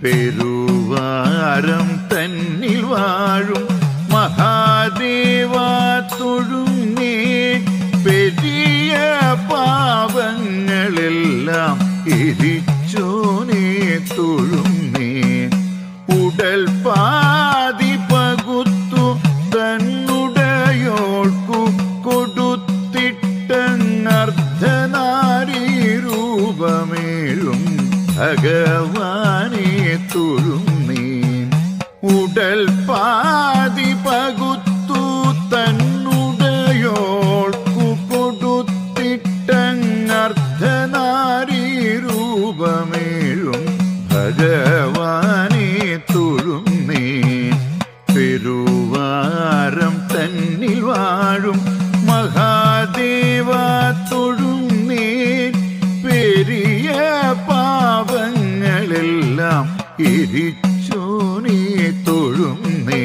പെരുവാരം തന്നിൽ വാഴും മഹാദേവ തൊഴുന്നേ. പെരിയ പാപങ്ങളെല്ലാം എരിച്ചോനെ തൊഴുന്നേ. ഉടൽ പാതി പകുത്തു തന്നുടയോൾക്കു കൊടുത്തിട്ടങ്ങർദ്ധനാരീ രൂപമേഴും ഭഗവാനെ തൊഴുന്നേ. ഉടൽ പാതി പകുത്തു തന്നുടയോൾക്കു കൊടുത്തിട്ടങ്ങർദ്ധനാരീ രൂപമേഴും ഭഗവാനെ തൊഴുന്നേ. പെരുവാരം തന്നിൽ വാഴും മഹാദേവ തൊഴുന്നേ. പെരിയ പാപങ്ങളെല്ലാം എരിച്ചോനെ